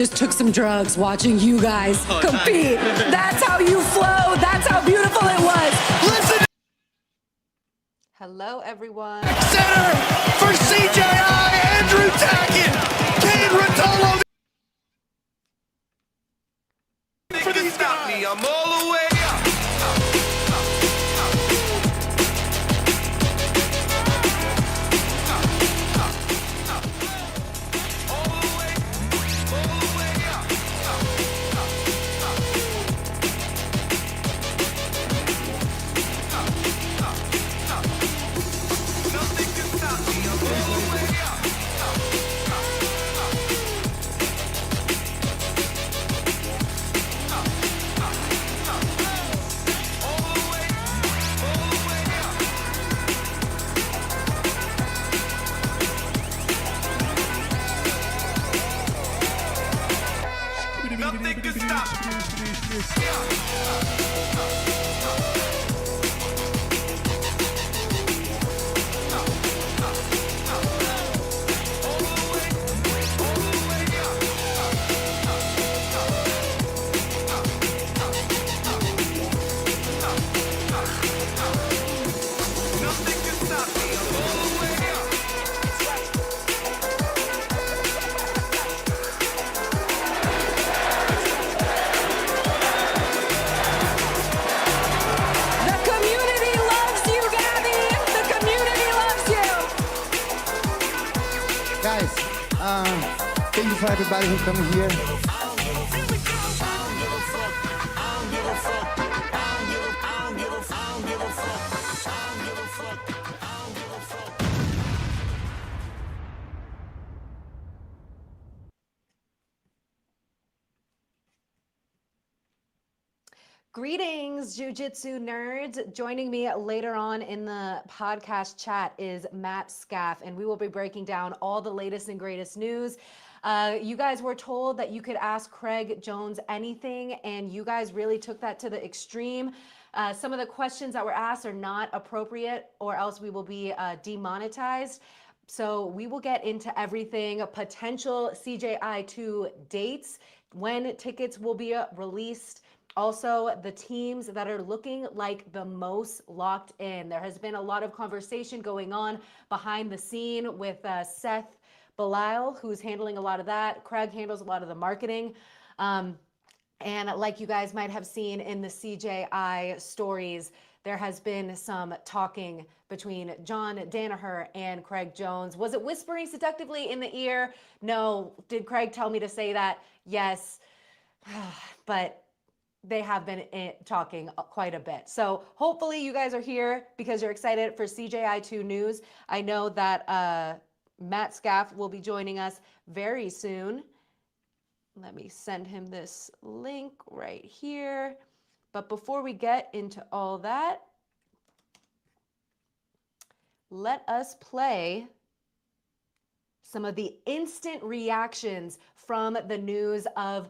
Just took some drugs watching you guys compete. That's how you flow. That's how beautiful it was. Listen. Hello, everyone. Center for CJI, Andrew Tackett, Kane Rotolo. For the stop me, I'm all the way up. Nothing can stop Guys, thank you for everybody who's coming here. Greetings, Jiu-Jitsu nerds. Joining me later on in the podcast chat is Matt Scaff, and we will be breaking down all the latest and greatest news. You guys were told that you could ask Craig Jones anything, and you guys really took that to the extreme. Some of the questions that were asked are not appropriate, or else we will be demonetized. So we will get into everything, potential CJI 2 dates, when tickets will be released. Also, the teams that are looking like the most locked in. There has been a lot of conversation going on behind the scene with Seth Belial, who's handling a lot of that. Craig handles a lot of the marketing. And like you guys might have seen in the CJI stories, there has been some talking between John Danaher and Craig Jones. Was it whispering seductively in the ear? No. Did Craig tell me to say that? Yes. But they have been talking quite a bit. So hopefully you guys are here because you're excited for CJI 2 news. I know that Matt Scaff will be joining us very soon. Let me send him this link right here. But before we get into all that, let us play some of the instant reactions from the news of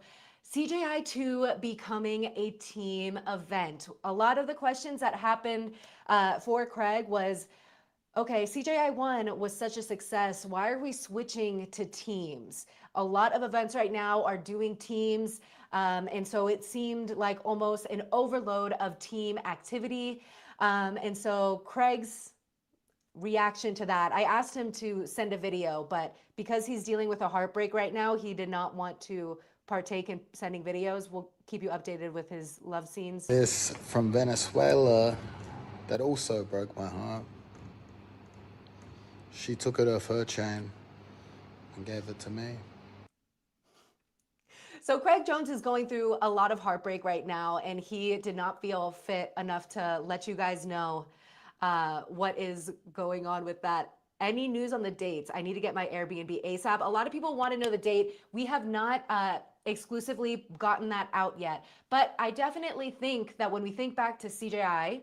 CJI 2 becoming a team event. A lot of the questions that happened for Craig was, okay, CJI 1 was such a success. Why are we switching to teams? A lot of events right now are doing teams. And so it seemed like almost an overload of team activity. And so Craig's reaction to that, I asked him to send a video, but because he's dealing with a heartbreak right now, he did not want to partake in sending videos. We'll keep you updated with his love scenes. This from Venezuela that also broke my heart. She took it off her chain and gave it to me. So Craig Jones is going through a lot of heartbreak right now, and he did not feel fit enough to let you guys know what is going on with that. Any news on the dates? I need to get my Airbnb ASAP. A lot of people want to know the date. We have not exclusively gotten that out yet. But I definitely think that when we think back to CJI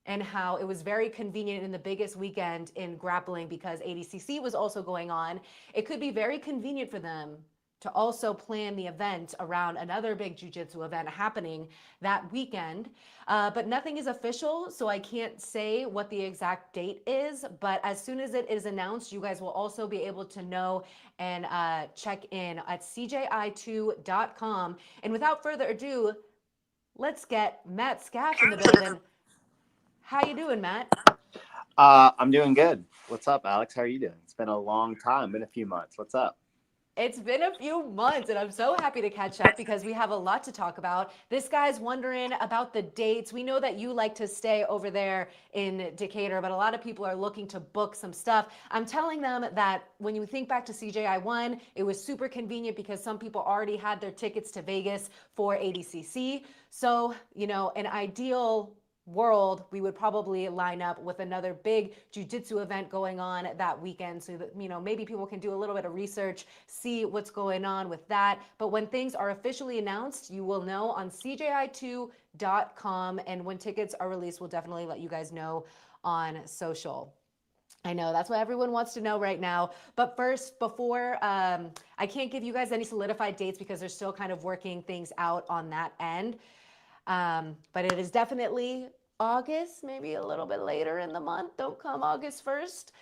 and how it was very convenient in the biggest weekend in grappling because ADCC was also going on, it could be very convenient for them to also plan the event around another big jiu-jitsu event happening that weekend. But nothing is official, so I can't say what the exact date is. But as soon as it is announced, you guys will also be able to know and check in at CJI2.com. And without further ado, let's get Matt Scaff in the building. How you doing, Matt? I'm doing good. What's up, Alex? How are you doing? It's been a long time, been a few months. What's up? It's been a few months, and I'm so happy to catch up because we have a lot to talk about. This guy's wondering about the dates. We know that you like to stay over there in Decatur, but a lot of people are looking to book some stuff. I'm telling them that when you think back to CJI 1, it was super convenient because some people already had their tickets to Vegas for ADCC. So, an ideal world, we would probably line up with another big jiu-jitsu event going on that weekend so that maybe people can do a little bit of research, see what's going on with that. But when things are officially announced, you will know on CJI2.com, and when tickets are released, we'll definitely let you guys know on social. I know that's what everyone wants to know right now. But first, before I can't give you guys any solidified dates because they're still kind of working things out on that end. But it is definitely August, maybe a little bit later in the month. Don't come August 1st.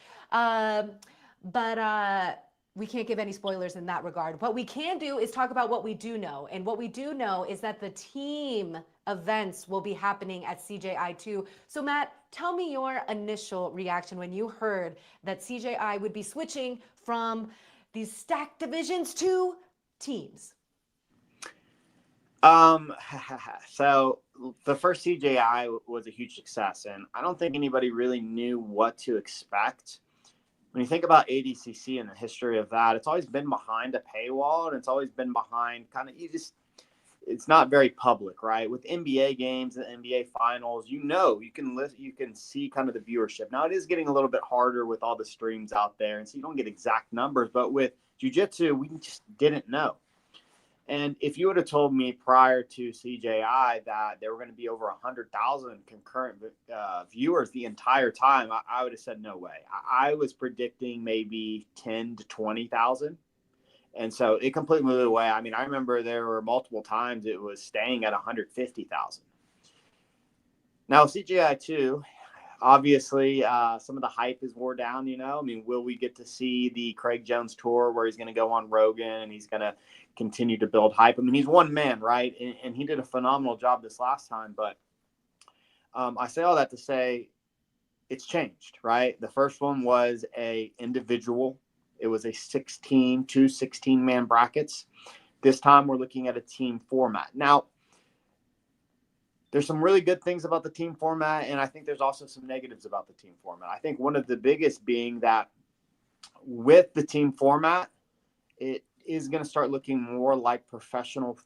But we can't give any spoilers in that regard. What we can do is talk about what we do know. And what we do know is that the team events will be happening at CJI2. So Matt, tell me your initial reaction when you heard that CJI would be switching from these stacked divisions to teams. So the first CJI was a huge success, and I don't think anybody really knew what to expect. When you think about ADCC and the history of that, it's always been behind a paywall, and it's always been behind it's not very public, right? With NBA games and NBA finals, you can see kind of the viewership. Now it is getting a little bit harder with all the streams out there, and so you don't get exact numbers, but with jiu-jitsu, we just didn't know. And if you would have told me prior to CJI that there were going to be over 100,000 concurrent viewers the entire time, I would have said no way. I was predicting maybe 10 to 20,000. And so it completely blew away. I mean, I remember there were multiple times it was staying at 150,000. Now, CJI 2, obviously, some of the hype is wore down, I mean, will we get to see the Craig Jones tour where he's going to go on Rogan and he's going to continue to build hype? I mean, he's one man, right? And he did a phenomenal job this last time. But I say all that to say it's changed, right? The first one was a individual. It was a 16-man brackets. This time we're looking at a team format. Now, there's some really good things about the team format, and I think there's also some negatives about the team format. I think one of the biggest being that with the team format, it is going to start looking more like professional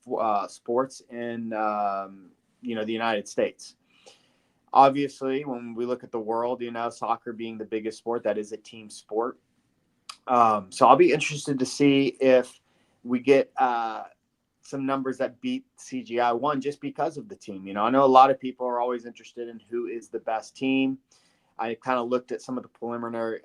sports in the United States. Obviously, when we look at the world, soccer being the biggest sport, that is a team sport. So I'll be interested to see if we get some numbers that beat CGI 1 just because of the team. I know a lot of people are always interested in who is the best team. I kind of looked at some of the preliminary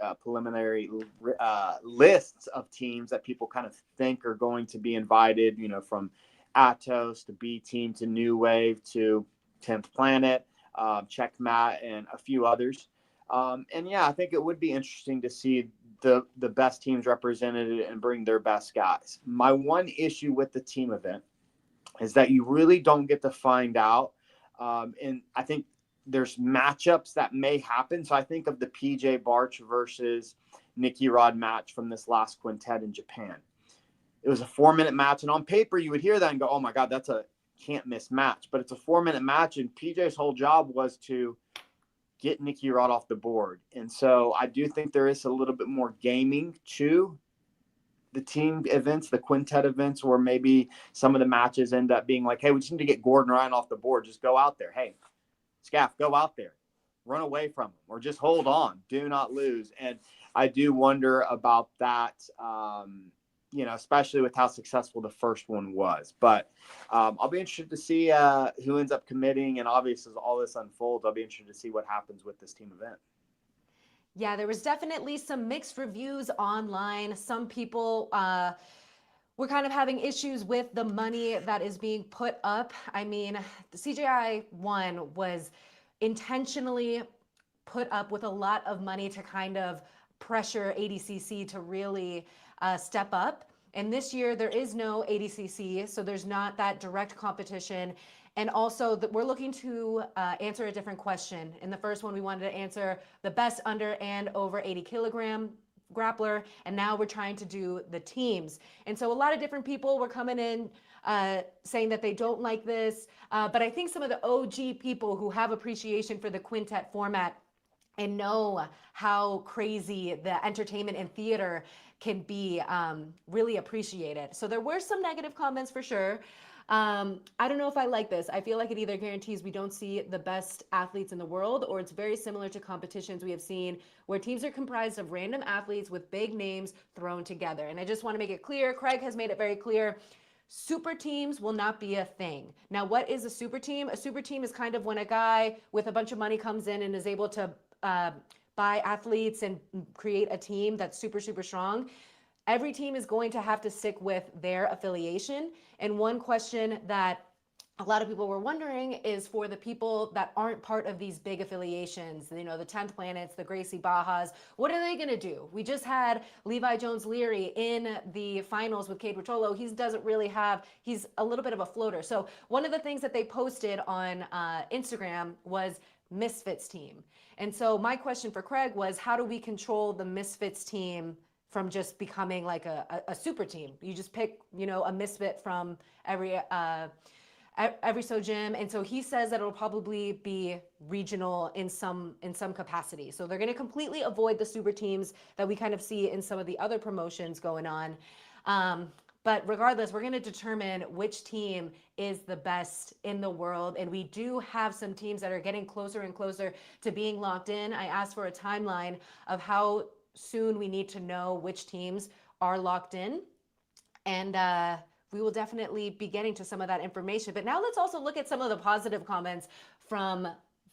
lists of teams that people kind of think are going to be invited, from Atos to B Team to New Wave to 10th Planet, Checkmat, and a few others. And yeah, I think it would be interesting to see the best teams represented and bring their best guys. My one issue with the team event is that you really don't get to find out. And I think there's matchups that may happen. So I think of the PJ Barch versus Nicky Rod match from this last quintet in Japan. It was a 4-minute match. And on paper, you would hear that and go, oh my God, that's a can't miss match. But it's a 4-minute match. And PJ's whole job was to get Nicky Rod off the board. And so I do think there is a little bit more gaming to the team events, the quintet events, where maybe some of the matches end up being like, hey, we just need to get Gordon Ryan off the board. Just go out there. Hey, Scaff, go out there, run away from him, or just hold on, do not lose. And I do wonder about that, especially with how successful the first one was. But I'll be interested to see who ends up committing. And obviously, as all this unfolds, I'll be interested to see what happens with this team event. Yeah, there was definitely some mixed reviews online. Some people we're kind of having issues with the money that is being put up. I mean, the CJI one was intentionally put up with a lot of money to kind of pressure ADCC to really step up. And this year there is no ADCC, so there's not that direct competition. And also we're looking to answer a different question. In the first one, we wanted to answer the best under and over 80 kilogram grappler, and now we're trying to do the teams. And so a lot of different people were coming in saying that they don't like this, but I think some of the OG people who have appreciation for the quintet format and know how crazy the entertainment and theater can be really appreciate it. So there were some negative comments for sure. I don't know if I like this. I feel like it either guarantees we don't see the best athletes in the world, or it's very similar to competitions we have seen where teams are comprised of random athletes with big names thrown together. And I just want to make it clear, Craig has made it very clear, super teams will not be a thing. Now, what is a super team? A super team is kind of when a guy with a bunch of money comes in and is able to buy athletes and create a team that's super, super strong. Every team is going to have to stick with their affiliation. And one question that a lot of people were wondering is for the people that aren't part of these big affiliations, you know, the 10th Planets, the Gracie Bajas, what are they going to do? We just had Levi Jones-Leary in the finals with Cade Rotolo. He's a little bit of a floater. So one of the things that they posted on Instagram was Misfits team. And so my question for Craig was, how do we control the Misfits team from just becoming like a super team? You just pick, you know, a misfit from every so gym. And so he says that it'll probably be regional in some capacity. So they're going to completely avoid the super teams that we kind of see in some of the other promotions going on. But regardless, we're going to determine which team is the best in the world. And we do have some teams that are getting closer and closer to being locked in. I asked for a timeline of how soon we need to know which teams are locked in. And we will definitely be getting to some of that information. But now let's also look at some of the positive comments from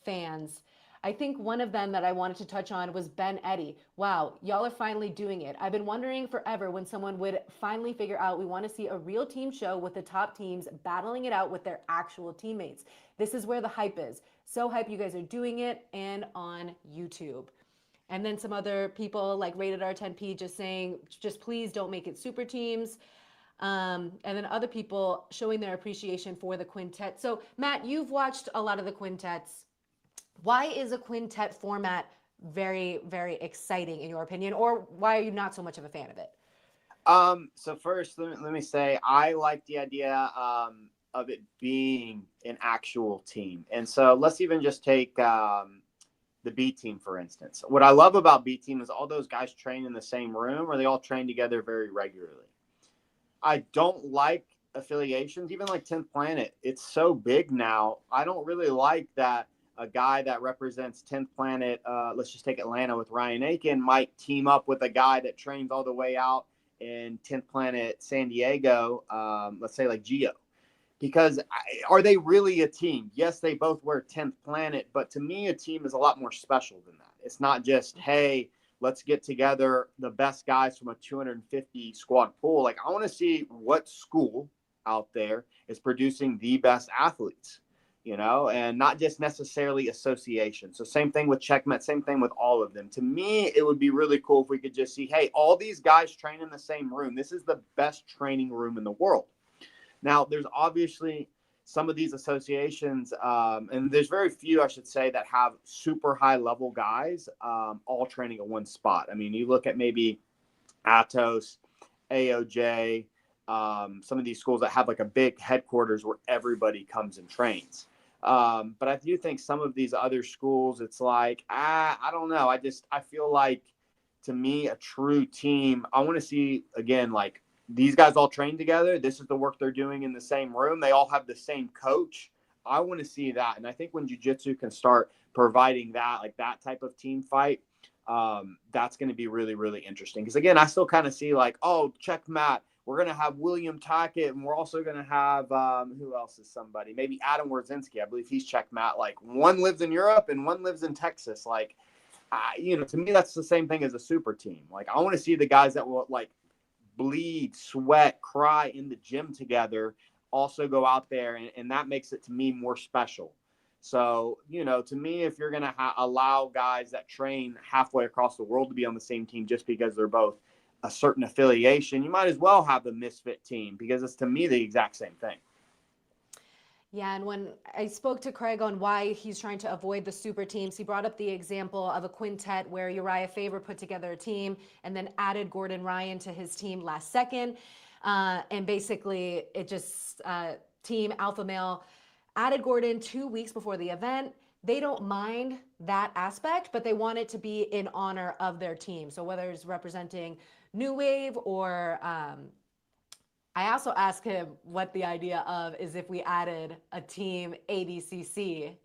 fans. I think one of them that I wanted to touch on was Ben Eddy. Wow, y'all are finally doing it. I've been wondering forever when someone would finally figure out we want to see a real team show with the top teams battling it out with their actual teammates. This is where the hype is. So hype you guys are doing it, and on YouTube. And then some other people like Rated R10P just saying, just please don't make it super teams. And then other people showing their appreciation for the quintet. So Matt, you've watched a lot of the quintets. Why is a quintet format very, very exciting in your opinion? Or why are you not so much of a fan of it? So first, let me say, I like the idea of it being an actual team. And so let's even just take the B team, for instance. What I love about B team is all those guys train in the same room, or they all train together very regularly. I don't like affiliations, even like 10th Planet. It's so big now. I don't really like that a guy that represents 10th Planet, let's just take Atlanta with Ryan Aiken, might team up with a guy that trains all the way out in 10th Planet San Diego, let's say like Gio. Because are they really a team? Yes, they both wear 10th Planet, but to me, a team is a lot more special than that. It's not just, hey, let's get together the best guys from a 250 squad pool. Like, I want to see what school out there is producing the best athletes, you know, and not just necessarily association. So same thing with Checkmate, same thing with all of them. To me, it would be really cool if we could just see, hey, all these guys train in the same room. This is the best training room in the world. Now, there's obviously some of these associations, and there's very few, I should say, that have super high-level guys all training at one spot. I mean, you look at maybe Atos, AOJ, some of these schools that have like a big headquarters where everybody comes and trains. But I do think some of these other schools, it's like, I don't know. I feel like, to me, a true team, I want to see, again, like, these guys all train together. This is the work they're doing in the same room. They all have the same coach. I want to see that. And I think when jiu-jitsu can start providing that, like that type of team fight, that's going to be really, really interesting. Because, again, I still kind of see like, oh, check Matt. We're going to have William Tackett, and we're also going to have, who else is somebody? Maybe Adam Wardzinski. I believe he's check Matt. Like, one lives in Europe and one lives in Texas. Like, you know, to me, that's the same thing as a super team. Like, I want to see the guys that will, like, bleed, sweat, cry in the gym together also go out there, and that makes it to me more special. So, to me, if you're going to allow guys that train halfway across the world to be on the same team just because they're both a certain affiliation, you might as well have the misfit team, because it's, to me, the exact same thing. Yeah, and when I spoke to Craig on why he's trying to avoid the super teams, he brought up the example of a quintet where Uriah Faber put together a team and then added Gordon Ryan to his team last second. And basically, it just, team Alpha Male added Gordon 2 weeks before the event. They don't mind that aspect, but they want it to be in honor of their team. So whether it's representing New Wave or I also asked him what the idea of is if we added a team ADCC,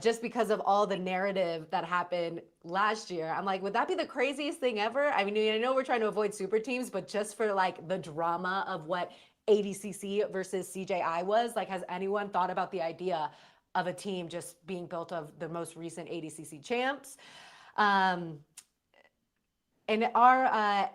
just because of all the narrative that happened last year. I'm like, would that be the craziest thing ever? I mean, I know we're trying to avoid super teams, but just for like the drama of what ADCC versus CJI was, like, has anyone thought about the idea of a team just being built of the most recent ADCC champs? And our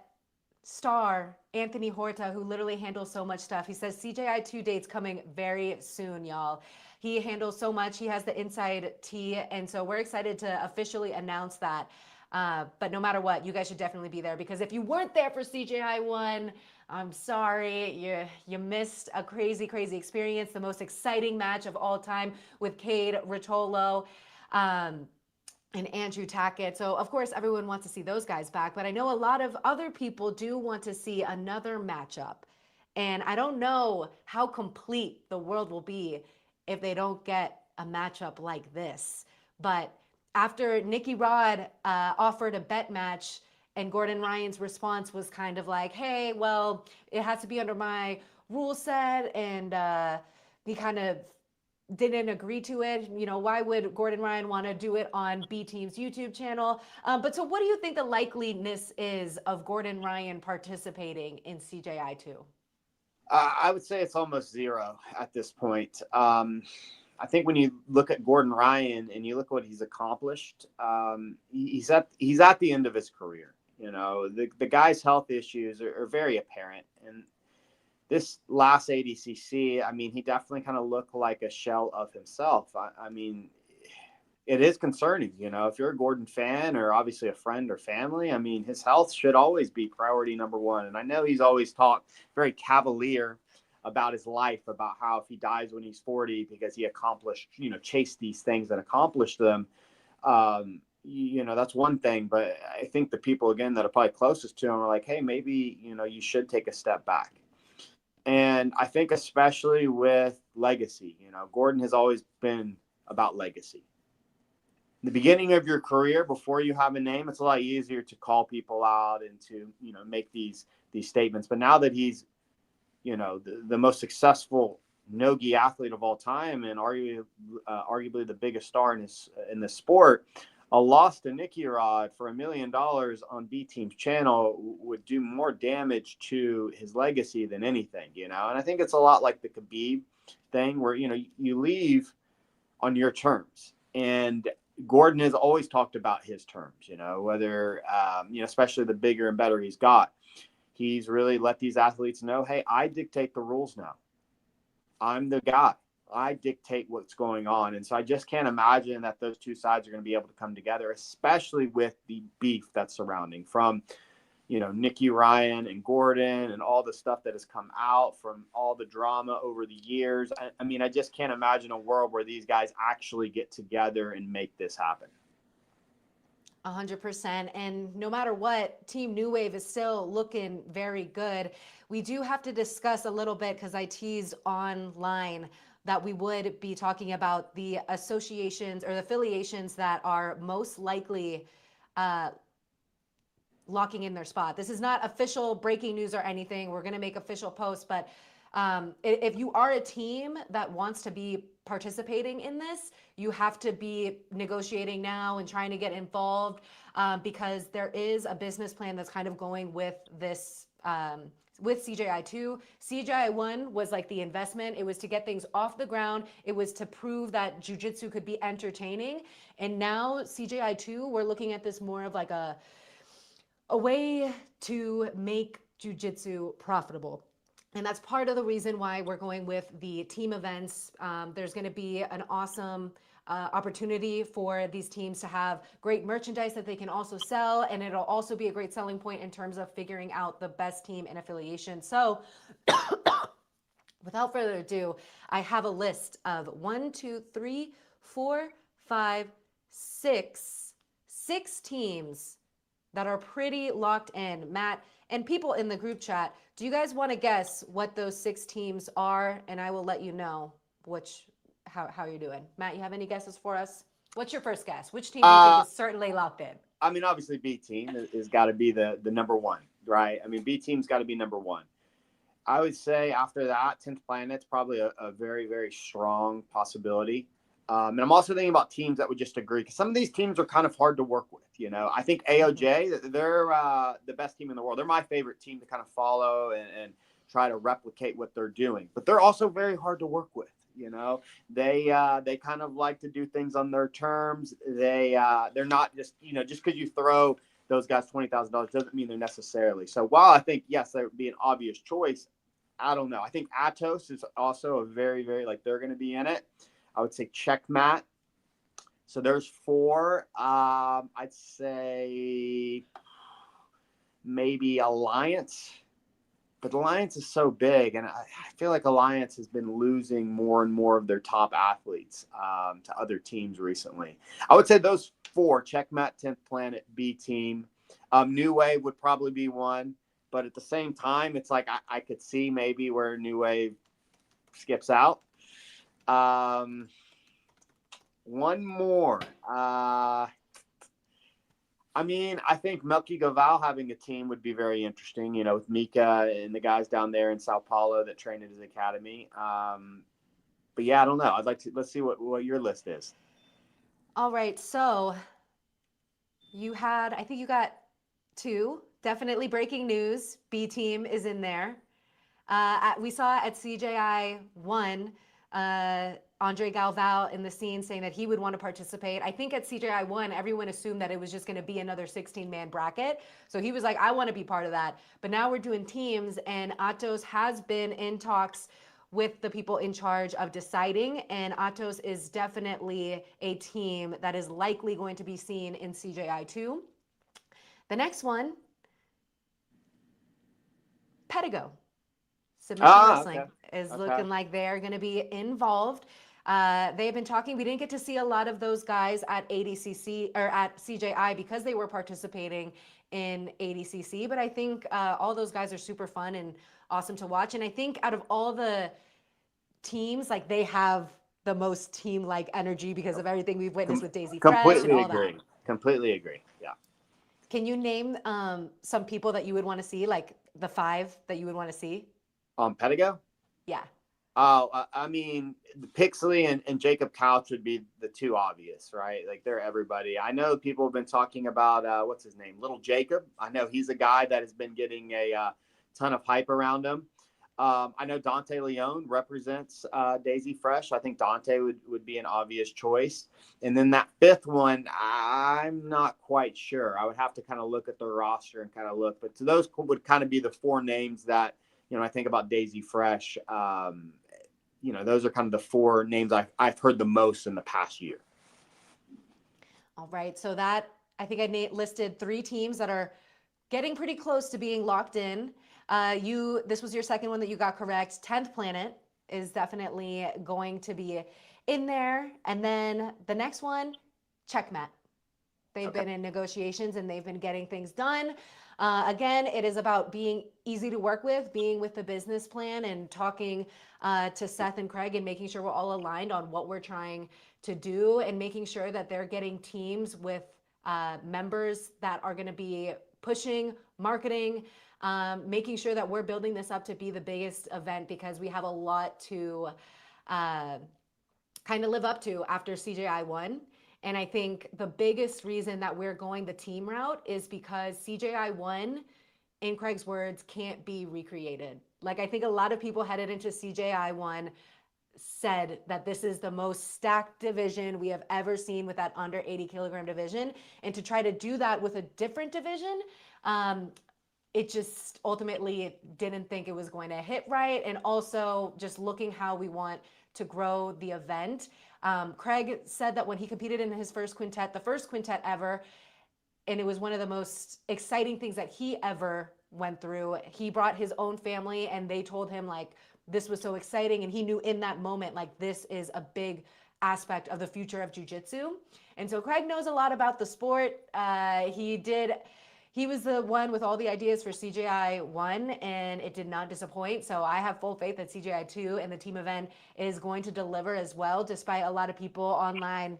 star, Anthony Horta, who literally handles so much stuff, he says CJI 2 dates coming very soon, y'all. He handles so much. He has the inside tea, and so we're excited to officially announce that. But no matter what, you guys should definitely be there, because if you weren't there for CJI 1, I'm sorry, you missed a crazy, crazy experience. The most exciting match of all time with Cade Rotolo. And Andrew Tackett. So, of course, everyone wants to see those guys back, but I know a lot of other people do want to see another matchup. And I don't know how complete the world will be if they don't get a matchup like this. But after Nikki Rod offered a bet match, and Gordon Ryan's response was kind of like, hey, well, it has to be under my rule set, and he kind of didn't agree to it. Why would Gordon Ryan want to do it on B Team's YouTube channel? But so what do you think the likeliness is of Gordon Ryan participating in CJI 2? I would say it's almost zero at this point. I think when you look at Gordon Ryan and you look what he's accomplished, he's at the end of his career. The guy's health issues are very apparent. And this last ADCC, I mean, he definitely kind of looked like a shell of himself. I mean, it is concerning, if you're a Gordon fan or obviously a friend or family. I mean, his health should always be priority number one. And I know he's always talked very cavalier about his life, about how if he dies when he's 40 because he accomplished, chased these things and accomplished them, that's one thing. But I think the people, again, that are probably closest to him are like, hey, maybe, you should take a step back. And I think especially with legacy, Gordon has always been about legacy. In the beginning of your career, before you have a name, it's a lot easier to call people out and to, make these statements. But now that he's, the most successful no-gi athlete of all time and arguably the biggest star in this sport, a loss to Nicky Rod for $1 million on B Team's channel would do more damage to his legacy than anything, And I think it's a lot like the Khabib thing where, you leave on your terms. And Gordon has always talked about his terms, whether, especially the bigger and better he's got. He's really let these athletes know, hey, I dictate the rules now. I'm the guy. I dictate what's going on. And so I just can't imagine that those two sides are going to be able to come together, especially with the beef that's surrounding from, Nikki Ryan and Gordon and all the stuff that has come out from all the drama over the years. I mean, I just can't imagine a world where these guys actually get together and make this happen. 100%. And no matter what, Team New Wave is still looking very good. We do have to discuss a little bit, because I teased online that we would be talking about the associations or the affiliations that are most likely locking in their spot. This is not official breaking news or anything. We're going to make official posts, but if you are a team that wants to be participating in this, you have to be negotiating now and trying to get involved, because there is a business plan that's kind of going with this, with CJI 2. CJI 1 was like the investment. It was to get things off the ground. It was to prove that jiu-jitsu could be entertaining. And now CJI 2, we're looking at this more of like a way to make jiu-jitsu profitable. And that's part of the reason why we're going with the team events. There's going to be an awesome opportunity for these teams to have great merchandise that they can also sell. And it'll also be a great selling point in terms of figuring out the best team and affiliation. So without further ado, I have a list of 1, 2, 3, 4, 5, 6 teams that are pretty locked in. Matt, and people in the group chat, do you guys want to guess what those 6 teams are? And I will let you know how you're doing. Matt, you have any guesses for us? What's your first guess? Which team do you think is certainly locked in? I mean, obviously B team is got to be the number one, right? I mean, B team's got to be number one. I would say after that, 10th Planet's probably a very, very strong possibility. And I'm also thinking about teams that would just agree, because some of these teams are kind of hard to work with. You know, I think AOJ, they're the best team in the world. They're my favorite team to kind of follow and try to replicate what they're doing. But they're also very hard to work with. You know, they kind of like to do things on their terms. They're not just, you know, just because you throw those guys $20,000 doesn't mean they're necessarily. So while I think, yes, that would be an obvious choice, I don't know. I think Atos is also a very, very, like, they're going to be in it. I would say Checkmat. So there's 4. I'd say maybe Alliance. But Alliance is so big, and I feel like Alliance has been losing more and more of their top athletes to other teams recently. I would say those 4, Checkmat, 10th Planet, B Team. New Wave would probably be one. But at the same time, it's like I could see maybe where New Wave skips out. One more. I mean, I think Melky Gaval having a team would be very interesting, you know, with Mika and the guys down there in Sao Paulo that train at his academy. But yeah, I don't know. Let's see what your list is. All right. So I think you got 2. Definitely breaking news. B team is in there. We saw at CJI 1, Andre Galvao in the scene saying that he would want to participate. I think at CJI 1, everyone assumed that it was just going to be another 16-man bracket. So he was like, I want to be part of that. But now we're doing teams, and Atos has been in talks with the people in charge of deciding, and Atos is definitely a team that is likely going to be seen in CJI 2. The next one, Pedigo. Submission Wrestling is looking like they're going to be involved. They've been talking. We didn't get to see a lot of those guys at ADCC or at CJI because they were participating in ADCC. But I think all those guys are super fun and awesome to watch. And I think out of all the teams, like, they have the most team-like energy because of everything we've witnessed with Daisy Fresh and all that. Completely agree. Yeah. Can you name some people that you would want to see, like the 5 that you would want to see? Pedigo? Yeah. Oh, I mean, Pixley and Jacob Couch would be the 2 obvious, right? Like, they're everybody. I know people have been talking about, what's his name? Little Jacob. I know he's a guy that has been getting a ton of hype around him. I know Dante Leone represents Daisy Fresh. I think Dante would be an obvious choice. And then that 5th one, I'm not quite sure. I would have to kind of look at the roster and kind of look. But those would kind of be the 4 names that, you know, I think about Daisy Fresh. You know, those are kind of the 4 names I've heard the most in the past year. All right. So that, I think I listed 3 teams that are getting pretty close to being locked in. This was your second one that you got correct. 10th Planet is definitely going to be in there. And then the next one, Checkmat. They've been in negotiations and they've been getting things done. Again, it is about being easy to work with, being with the business plan and talking to Seth and Craig and making sure we're all aligned on what we're trying to do and making sure that they're getting teams with members that are going to be pushing, marketing, making sure that we're building this up to be the biggest event because we have a lot to kind of live up to after CJI 1. And I think the biggest reason that we're going the team route is because CJI 1, in Craig's words, can't be recreated. Like, I think a lot of people headed into CJI 1 said that this is the most stacked division we have ever seen with that under 80 kilogram division. And to try to do that with a different division, it just ultimately didn't think it was going to hit right. And also just looking how we want to grow the event. Craig said that when he competed in his first quintet, the first quintet ever, and it was one of the most exciting things that he ever went through. He brought his own family and they told him like this was so exciting, and he knew in that moment like this is a big aspect of the future of jiu-jitsu. And so Craig knows a lot about the sport. He was the one with all the ideas for CJI 1, and it did not disappoint. So I have full faith that CJI 2 and the team event is going to deliver as well, despite a lot of people online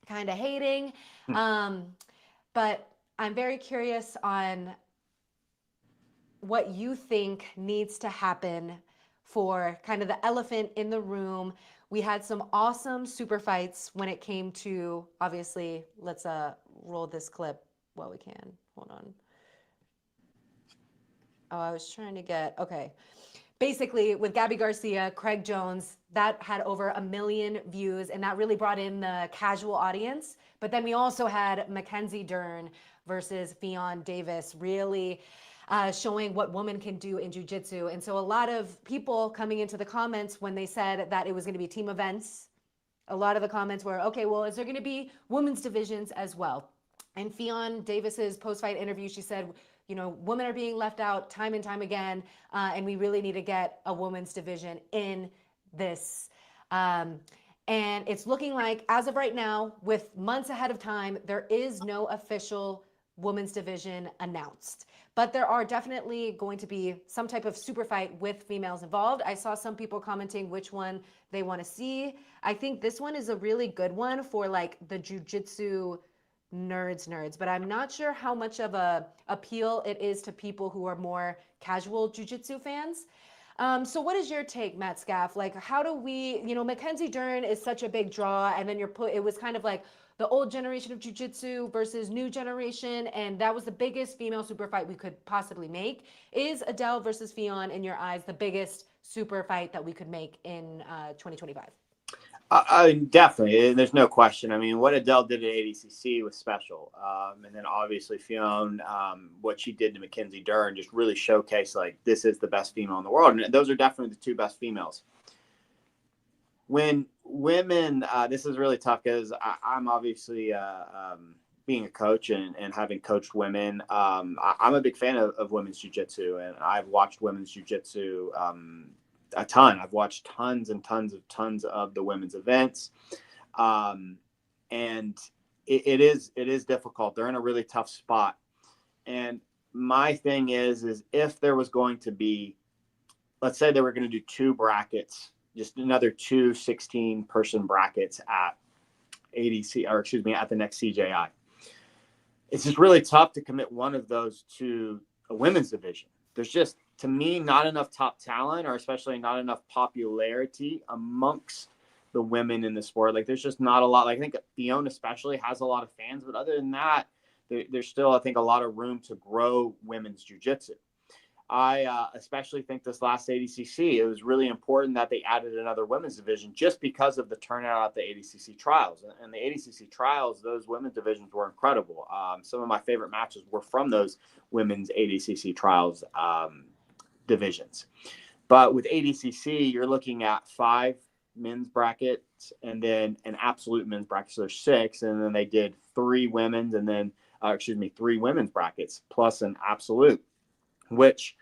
kind of hating. But I'm very curious on what you think needs to happen for kind of the elephant in the room. We had some awesome super fights when it came to, obviously, let's roll this clip while we can. Hold on. Oh, I was trying to get, okay. Basically, with Gabby Garcia, Craig Jones, that had over 1 million views, and that really brought in the casual audience. But then we also had Mackenzie Dern versus Fionn Davis, really showing what women can do in jiu-jitsu. And so a lot of people coming into the comments when they said that it was going to be team events, a lot of the comments were, okay, well, is there going to be women's divisions as well? And Fionn Davis's post-fight interview, she said, you know, women are being left out time and time again, and we really need to get a women's division in this. And it's looking like, as of right now, with months ahead of time, there is no official women's division announced. But there are definitely going to be some type of super fight with females involved. I saw some people commenting which one they want to see. I think this one is a really good one for like the jiu-jitsu nerds, but I'm not sure how much of a appeal it is to people who are more casual jiu-jitsu fans. So what is your take, Matt Scaff? Like, how do we, you know, Mackenzie Dern is such a big draw, and then it was kind of like the old generation of jiu-jitsu versus new generation, and that was the biggest female super fight we could possibly make. Is Adele versus Fionn, in your eyes, the biggest super fight that we could make in 2025? Definitely. There's no question. I mean, what Adele did at ADCC was special. And then obviously Fionn, what she did to Mackenzie Dern just really showcased like this is the best female in the world. And those are definitely the two best females. When women, this is really tough because I'm obviously being a coach and having coached women. I'm a big fan of women's jiu-jitsu, and I've watched women's jiu-jitsu a ton. I've watched tons and tons of the women's events. And it is difficult. They're in a really tough spot. And my thing is if there was going to be, let's say they were going to do two brackets, just another 2 16-person brackets at at the next CJI. It's just really tough to commit one of those to a women's division. There's just, to me, not enough top talent, or especially not enough popularity amongst the women in the sport. Like, there's just not a lot. Like, I think Fionn especially has a lot of fans, but other than that, there's still, I think, a lot of room to grow women's jiu-jitsu. I especially think this last ADCC, it was really important that they added another women's division just because of the turnout at the ADCC trials. And the ADCC trials, those women's divisions were incredible. Some of my favorite matches were from those women's ADCC trials divisions. But with ADCC, you're looking at 5 men's brackets and then an absolute men's bracket. So there's 6. And then they did 3 women's and then, 3 women's brackets plus an absolute, which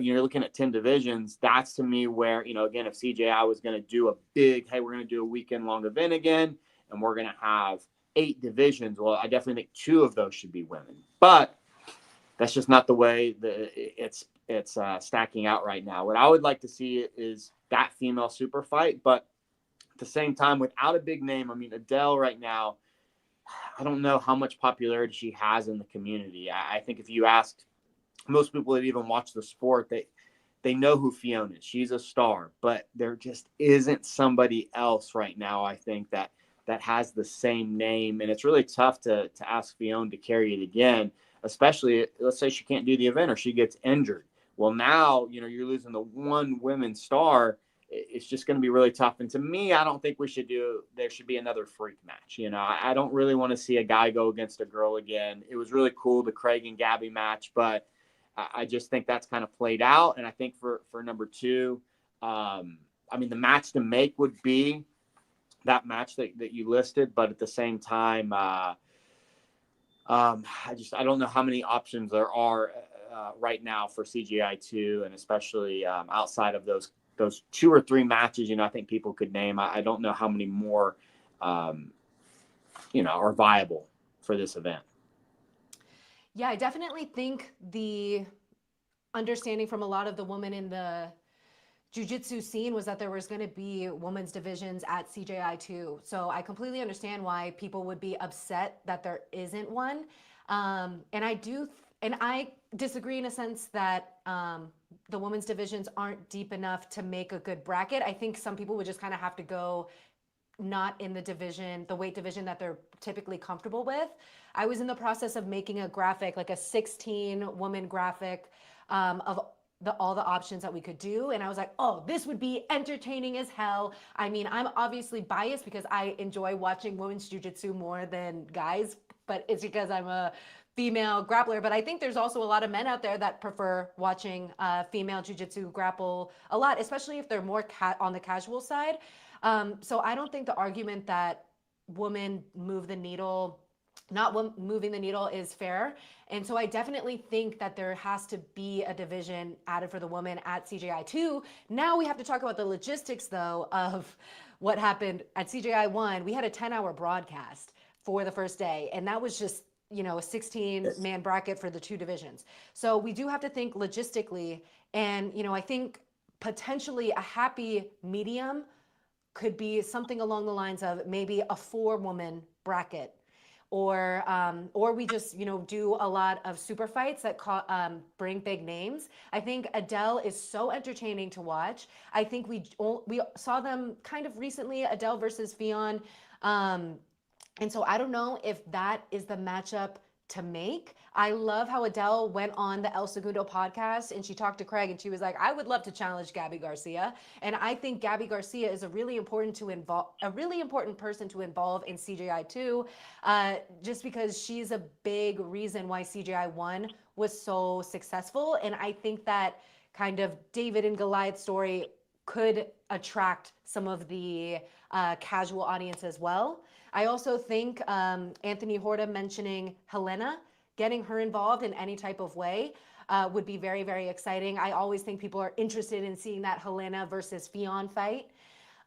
you're looking at 10 divisions. That's to me where, again, if CJI was going to do a big, hey, we're going to do a weekend long event again, and we're going to have 8 divisions. Well, I definitely think 2 of those should be women, but that's just not the way it's stacking out right now. What I would like to see is that female super fight, but at the same time, without a big name. I mean, Adele right now, I don't know how much popularity she has in the community. I think if you asked most people that even watch the sport, they know who Fionn is. She's a star, but there just isn't somebody else right now, I think, that has the same name. And it's really tough to ask Fionn to carry it again, especially, let's say she can't do the event or she gets injured. Well, now, you're losing the one women's star. It's just going to be really tough. And to me, I don't think there should be another freak match. I don't really want to see a guy go against a girl again. It was really cool, the Craig and Gabby match, but I just think that's kind of played out. And I think for number 2, I mean, the match to make would be that match that you listed, but at the same time, I don't know how many options there are right now for CJI 2, and especially outside of those 2 or 3 matches, I think people could name. I don't know how many more, are viable for this event. Yeah, I definitely think the understanding from a lot of the women in the jiu-jitsu scene was that there was going to be women's divisions at CJI too. So I completely understand why people would be upset that there isn't one. And I disagree in a sense that the women's divisions aren't deep enough to make a good bracket. I think some people would just kind of have to go not in the weight division that they're typically comfortable with. I was in the process of making a graphic, like a 16 woman graphic of all the options that we could do. And I was like, oh, this would be entertaining as hell. I mean, I'm obviously biased because I enjoy watching women's jiu-jitsu more than guys, but it's because I'm a female grappler. But I think there's also a lot of men out there that prefer watching female jiu-jitsu grapple a lot, especially if they're more on the casual side. So I don't think the argument that women move the needle, not moving the needle, is fair. And so I definitely think that there has to be a division added for the women at CJI 2. Now we have to talk about the logistics, though, of what happened at CJI 1. We had a 10-hour broadcast for the first day, and that was just, a 16-man bracket for the 2 divisions. So we do have to think logistically, and, I think potentially a happy medium could be something along the lines of maybe a 4-woman bracket, or we just do a lot of super fights that bring big names. I think Adele is so entertaining to watch. I think we saw them kind of recently, Adele versus Fionn, and so I don't know if that is the matchup to make. I love how Adele went on the El Segundo podcast and she talked to Craig and she was like, I would love to challenge Gabby Garcia. And I think Gabby Garcia is a really important person to involve in CJI 2, just because she's a big reason why CJI 1 was so successful. And I think that kind of David and Goliath story could attract some of the casual audience as well. I also think Anthony Horta mentioning Helena, getting her involved in any type of way would be very, very exciting. I always think people are interested in seeing that Helena versus Fionn fight.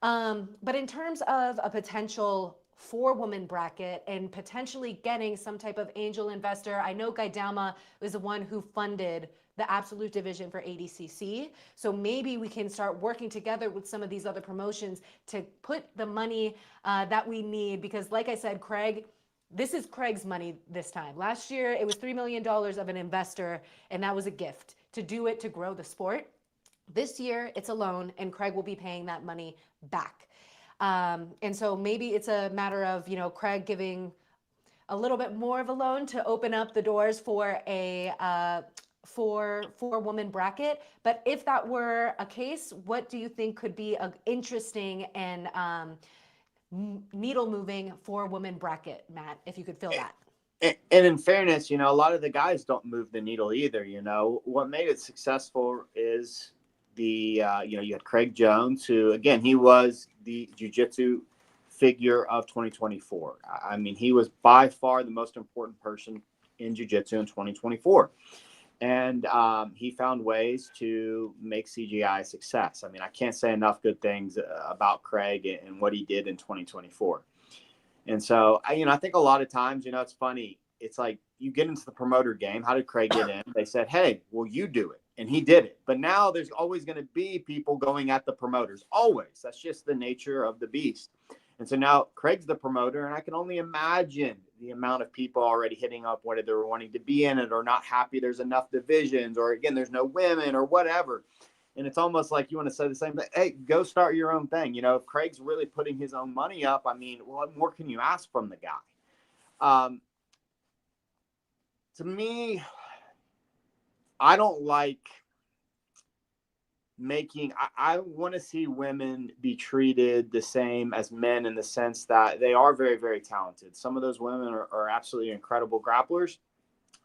But in terms of a potential 4-woman bracket and potentially getting some type of angel investor, I know Gaidama was the one who funded the absolute division for ADCC. So maybe we can start working together with some of these other promotions to put the money that we need. Because like I said, Craig, this is Craig's money this time. Last year, it was $3 million of an investor, and that was a gift to do it, to grow the sport. This year, it's a loan, and Craig will be paying that money back. And so maybe it's a matter of, Craig giving a little bit more of a loan to open up the doors for a four-woman bracket. But if that were a case, what do you think could be an interesting and needle-moving 4-woman bracket, Matt, if you could fill that? And in fairness, a lot of the guys don't move the needle either. What made it successful is you had Craig Jones, who, again, he was the jiu-jitsu figure of 2024. I mean, he was by far the most important person in jiu-jitsu in 2024. And he found ways to make CJI a success. I mean, I can't say enough good things about Craig and what he did in 2024. And so, I think a lot of times, it's funny. It's like you get into the promoter game. How did Craig get in? They said, hey, well, you do it. And he did it. But now there's always going to be people going at the promoters. Always. That's just the nature of the beast. And so now Craig's the promoter, and I can only imagine the amount of people already hitting up whether they're wanting to be in it or not happy there's enough divisions, or, again, there's no women or whatever. And it's almost like you want to say the same thing. Hey, go start your own thing. If Craig's really putting his own money up, I mean, what more can you ask from the guy? To me, I don't like I want to see women be treated the same as men, in the sense that they are very, very talented. Some of those women are absolutely incredible grapplers.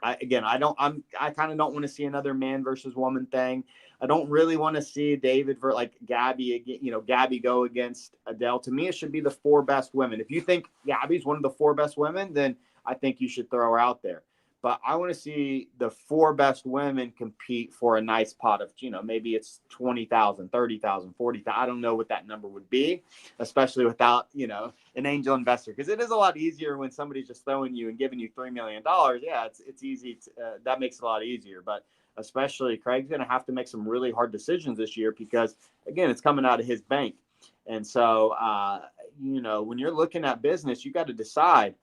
I kind of don't want to see another man versus woman thing. I don't really want to see David Gabby go against Adele. To me, it should be the 4 best women. If you think Gabby's one of the 4 best women, then I think you should throw her out there. But I want to see the 4 best women compete for a nice pot of, maybe it's 20,000, 30,000, 40,000. I don't know what that number would be, especially without, an angel investor, because it is a lot easier when somebody's just throwing you and giving you $3 million. Yeah, it's easy. That makes it a lot easier. But especially Craig's going to have to make some really hard decisions this year because, again, it's coming out of his bank. And so, when you're looking at business, you got to decide,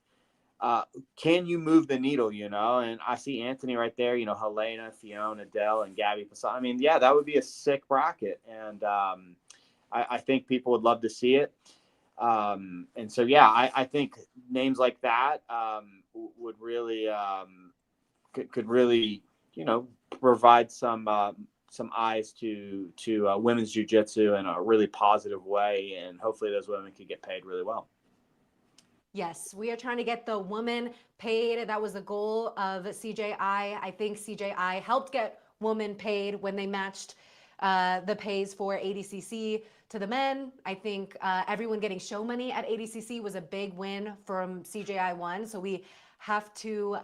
can you move the needle, And I see Anthony right there, Helena, Fiona, Adele, and Gabby Passat. I mean, yeah, that would be a sick bracket. And I think people would love to see it. And so, yeah, I think names like that would really could really, provide some eyes to women's jiu-jitsu in a really positive way. And hopefully those women could get paid really well. Yes, we are trying to get the woman paid. That was the goal of CJI. I think CJI helped get women paid when they matched the pays for ADCC to the men. I think everyone getting show money at ADCC was a big win from CJI 1. So we have to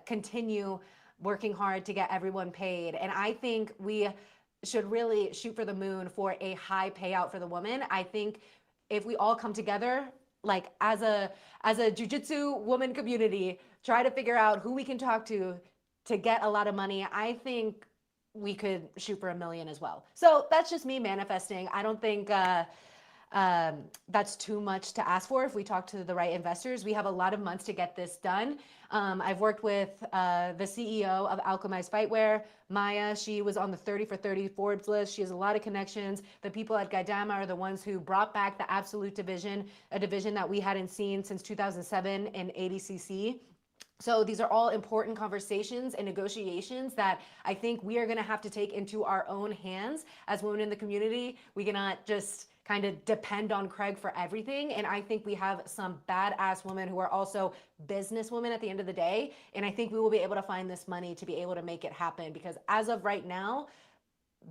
continue working hard to get everyone paid. And I think we should really shoot for the moon for a high payout for the woman. I think if we all come together, like as a jiu-jitsu woman community, try to figure out who we can talk to get a lot of money, I think we could shoot for $1 million as well. So that's just me manifesting. I don't think that's too much to ask for if we talk to the right investors. We have a lot of months to get this done. I've worked with the CEO of Alchemized Fightwear, Maya. She was on the 30 for 30 Forbes list. She has a lot of connections. The people at Gaidama are the ones who brought back the Absolute division, a division that we hadn't seen since 2007 in ADCC. So these are all important conversations and negotiations that I think we are going to have to take into our own hands as women in the community. We cannot just kind of depend on Craig for everything. And I think we have some badass women who are also businesswomen at the end of the day. And I think we will be able to find this money to be able to make it happen, because as of right now,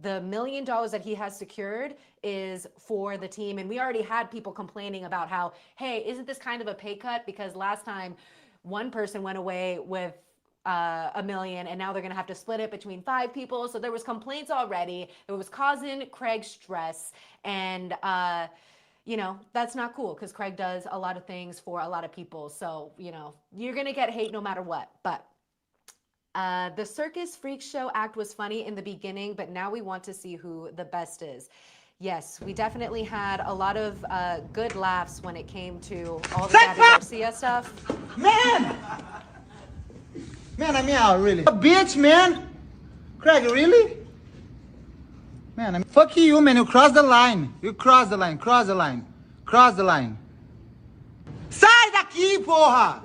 the $1 million that he has secured is for the team. And we already had people complaining about how, hey, isn't this kind of a pay cut? Because last time one person went away with $1 million, and now they're going to have to split it between 5 people. So there was complaints already. It was causing Craig stress. And, that's not cool, because Craig does a lot of things for a lot of people. So, you're going to get hate no matter what. But the Circus Freak Show act was funny in the beginning, but now we want to see who the best is. Yes, we definitely had a lot of good laughs when it came to all the Gabby Garcia stuff. Man, I mean, really. A bitch, man. Craig, really? Man, I mean, fuck you, man. You crossed the line. You crossed the line. Cross the line. Cross the line. Sai daqui, porra!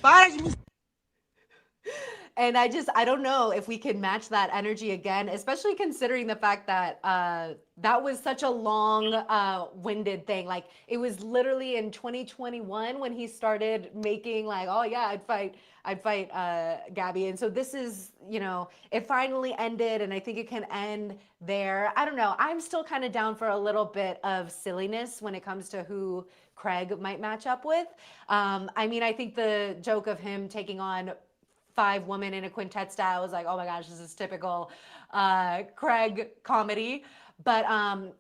Para de me... And I don't know if we can match that energy again, especially considering the fact that that was such a long winded thing. Like, it was literally in 2021 when he started making like, oh yeah, I'd fight Gabby. And so this is, it finally ended, and I think it can end there. I don't know. I'm still kind of down for a little bit of silliness when it comes to who Craig might match up with. I mean, I think the joke of him taking on 5 women in a quintet style was like, oh my gosh, this is typical Craig comedy. But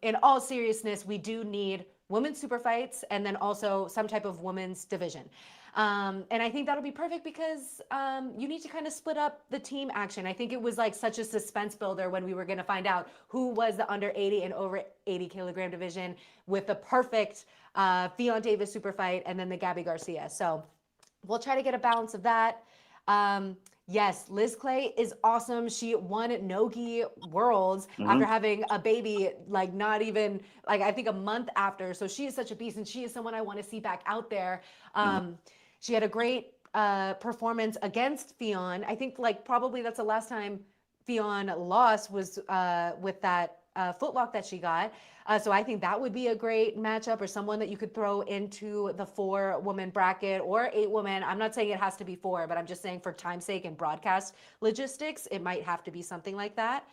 in all seriousness, we do need women's super fights and then also some type of women's division. And I think that'll be perfect because you need to kind of split up the team action. I think it was like such a suspense builder when we were going to find out who was the under 80 and over 80 kilogram division with the perfect Fionn Davis super fight and then the Gabby Garcia. So we'll try to get a balance of that. Yes, Liz Clay is awesome. She won Nogi Worlds after having a baby, like not even like I think a month after. So she is such a beast, and she is someone I want to see back out there. She had a great performance against Fionn. I think like probably that's the last time Fionn lost was with that footlock that she got. So I think that would be a great matchup, or someone that you could throw into the 4-woman bracket or 8-woman. I'm not saying it has to be 4, but I'm just saying for time's sake and broadcast logistics, it might have to be something like that.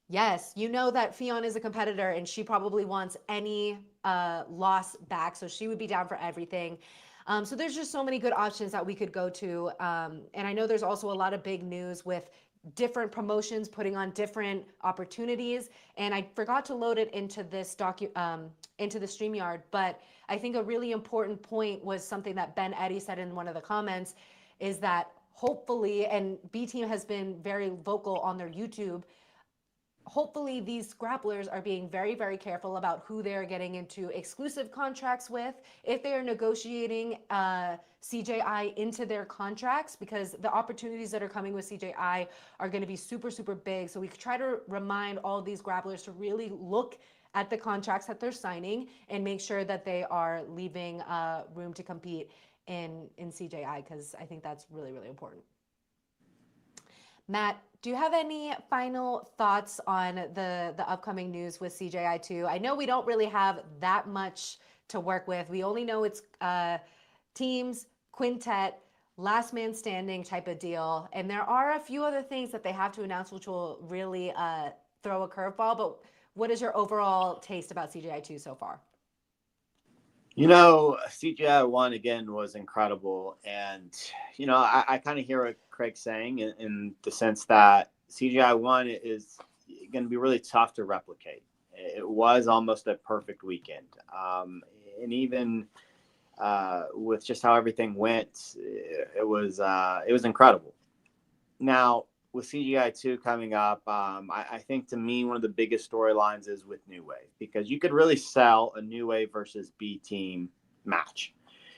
Yes, you know that Fionn is a competitor and she probably wants any loss back. So she would be down for everything. So there's just so many good options that we could go to. And I know there's also a lot of big news with different promotions putting on different opportunities. And I forgot to load it into this into the StreamYard, but I think a really important point was something that Ben Eddy said in one of the comments, is that hopefully, and B Team has been very vocal on their YouTube, hopefully these grapplers are being very, very careful about who they're getting into exclusive contracts with, if they are negotiating CJI into their contracts, because the opportunities that are coming with CJI are going to be super, super big. So we try to remind all of these grapplers to really look at the contracts that they're signing and make sure that they are leaving room to compete in CJI, because I think that's really, really important. Matt, do you have any final thoughts on the upcoming news with CJI 2? I know we don't really have that much to work with. We only know it's teams, quintet, last man standing type of deal. And there are a few other things that they have to announce, which will really throw a curveball. But what is your overall taste about CJI 2 so far? You know, CJI 1 again was incredible. And, you know, I kind of hear what Craig's saying in the sense that CJI 1 is going to be really tough to replicate. It was almost a perfect weekend. And even with just how everything went, it was incredible. Now, with CJI 2 coming up, I think to me, one of the biggest storylines is with New Wave, because you could really sell a New Wave versus B Team match.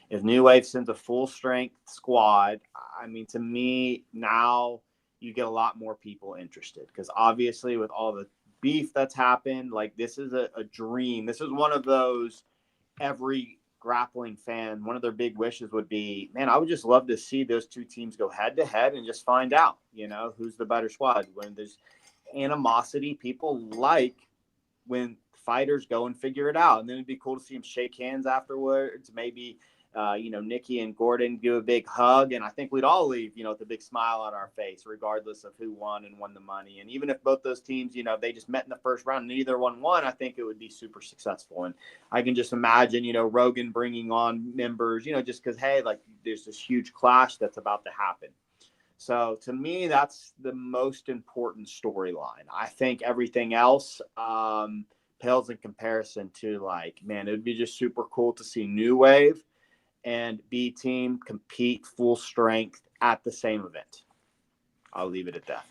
If New Wave sends a full strength squad, I mean, to me, now you get a lot more people interested, because obviously with all the beef that's happened, like this is a dream. This is one of those every grappling fan, one of their big wishes would be, man, I would just love to see those two teams go head to head and just find out, you know, who's the better squad. When there's animosity, people like when fighters go and figure it out. And then it'd be cool to see them shake hands afterwards. Maybe, you know, Nikki and Gordon do a big hug. And I think we'd all leave, you know, with a big smile on our face, regardless of who won and won the money. And even if both those teams, you know, they just met in the first round and neither one won, I think it would be super successful. And I can just imagine, you know, Rogan bringing on members, you know, just because, hey, like there's this huge clash that's about to happen. So to me, that's the most important storyline. I think everything else pales in comparison to, like, man, it would be just super cool to see New Wave and B Team compete full strength at the same event. I'll leave it at that.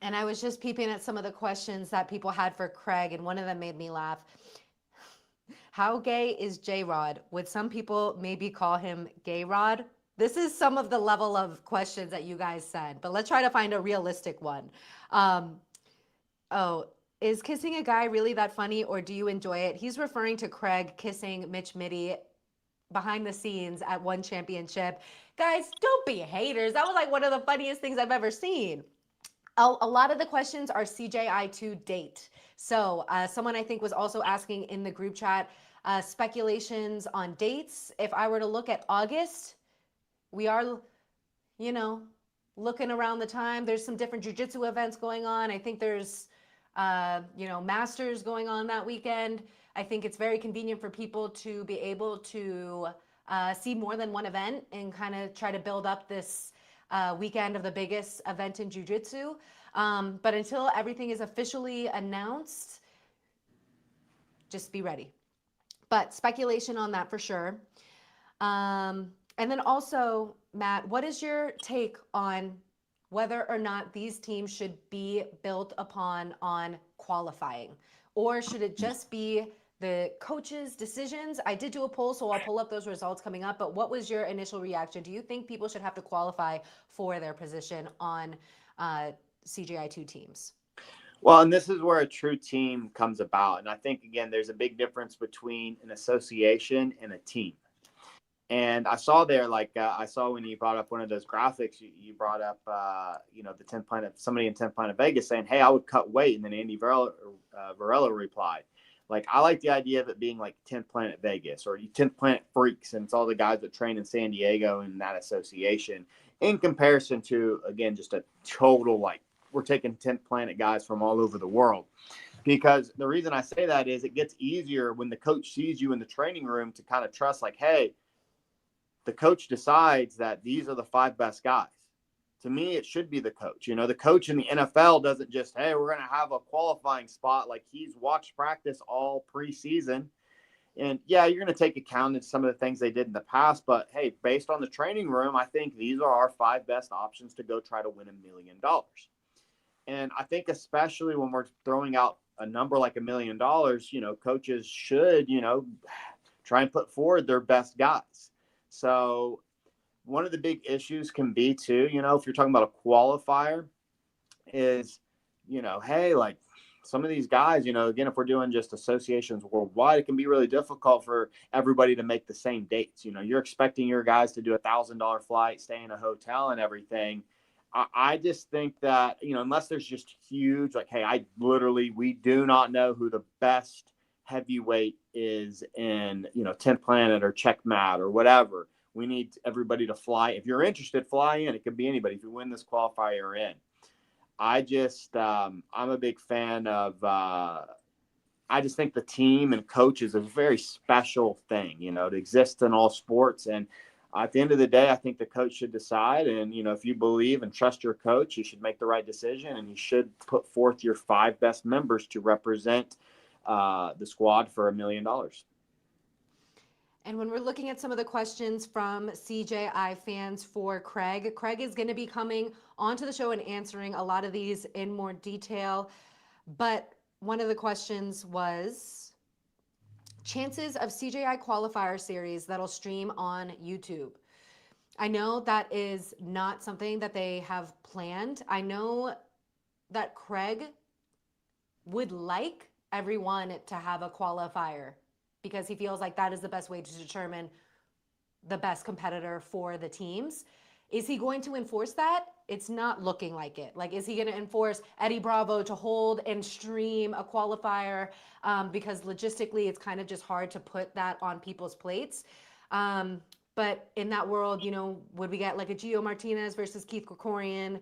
And I was just peeping at some of the questions that people had for Craig, and one of them made me laugh. How gay is J-Rod? Would some people maybe call him Gay Rod? This is some of the level of questions that you guys said, but let's try to find a realistic one. Is kissing a guy really that funny, or do you enjoy it? He's referring to Craig kissing Mitch Mitty behind the scenes at one championship. Guys, don't be haters. That was like one of the funniest things I've ever seen. A lot of the questions are CJI 2 date. So someone I think was also asking in the group chat, speculations on dates. If I were to look at August, we are, you know, looking around the time. There's some different jiu-jitsu events going on. I think there's, you know, Masters going on that weekend. I think it's very convenient for people to be able to see more than one event and kind of try to build up this weekend of the biggest event in jiu-jitsu. But until everything is officially announced, just be ready. But speculation on that for sure. And then also, Matt, what is your take on whether or not these teams should be built upon on qualifying? Or should it just be the coaches' decisions? I did do a poll, so I'll pull up those results coming up. But what was your initial reaction? Do you think people should have to qualify for their position on CJI 2 teams? Well, and this is where a true team comes about. And I think, again, there's a big difference between an association and a team. And I saw there, like, I saw when you brought up one of those graphics, you brought up, the 10th Planet, somebody in 10th Planet Vegas saying, hey, I would cut weight. And then Andy Varela replied, like, I like the idea of it being like 10th Planet Vegas or 10th Planet Freaks. And it's all the guys that train in San Diego in that association in comparison to, again, just a total, like, we're taking 10th Planet guys from all over the world. Because the reason I say that is it gets easier when the coach sees you in the training room to kind of trust, like, hey, the coach decides that these are the 5 best guys. To me, it should be the coach. The coach in the NFL doesn't just, hey, we're going to have a qualifying spot. Like, he's watched practice all preseason. And yeah, you're going to take account of some of the things they did in the past. But hey, based on the training room, I think these are our 5 best options to go try to win $1 million. And I think especially when we're throwing out a number like $1 million, coaches should, try and put forward their best guys. So one of the big issues can be too, if you're talking about a qualifier is, hey, like some of these guys, again, if we're doing just associations worldwide, it can be really difficult for everybody to make the same dates. You're expecting your guys to do $1,000 flight, stay in a hotel and everything. I just think that, unless there's just huge, like, hey, we do not know who the best heavyweight is in, 10th Planet or Checkmat or whatever. We need everybody to fly. If you're interested, fly in. It could be anybody. If you win this qualifier, you're in. I just, I'm a big fan of, I just think the team and coach is a very special thing, to exist in all sports. And at the end of the day, I think the coach should decide. And, if you believe and trust your coach, you should make the right decision. And you should put forth your 5 best members to represent the squad for $1 million. And when we're looking at some of the questions from CJI fans for Craig is going to be coming onto the show and answering a lot of these in more detail. But one of the questions was chances of CJI qualifier series that'll stream on YouTube. I know that is not something that they have planned. I know that Craig would like everyone to have a qualifier because he feels like that is the best way to determine the best competitor for the teams. Is he going to enforce that? It's not looking like it. Like, is he going to enforce Eddie Bravo to hold and stream a qualifier? Because logistically, it's kind of just hard to put that on people's plates. But in that world, would we get like a Gio Martinez versus Keith Krikorian?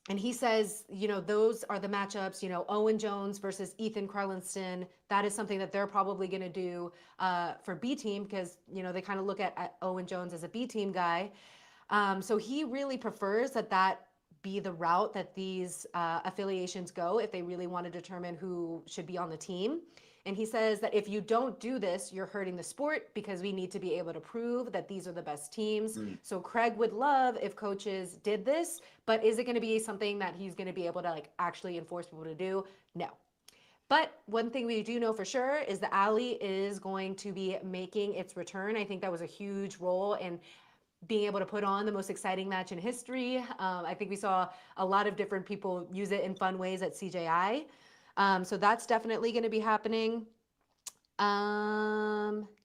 And he says, those are the matchups, Owen Jones versus Ethan Carlinston. That is something that they're probably going to do for B team because, they kind of look at Owen Jones as a B team guy. So he really prefers that be the route that these affiliations go if they really want to determine who should be on the team. And he says that if you don't do this, you're hurting the sport because we need to be able to prove that these are the best teams. So Craig would love if coaches did this, but is it going to be something that he's going to be able to actually enforce people to do? No. But one thing we do know for sure is the Alley is going to be making its return. I think that was a huge role in being able to put on the most exciting match in history. I think we saw a lot of different people use it in fun ways at CJI. So that's definitely going to be happening.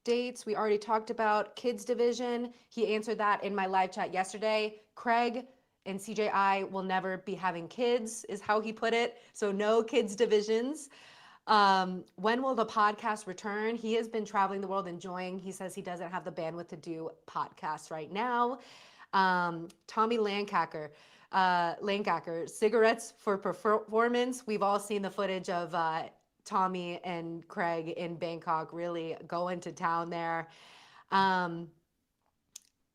Dates, we already talked about. Kids division, he answered that in my live chat yesterday. Craig and CJI will never be having kids, is how he put it. So no kids divisions. When will the podcast return? He has been traveling the world enjoying. He says he doesn't have the bandwidth to do podcasts right now. Tommy Lancacker, cigarettes for performance. We've all seen the footage of Tommy and Craig in Bangkok really going to town there. And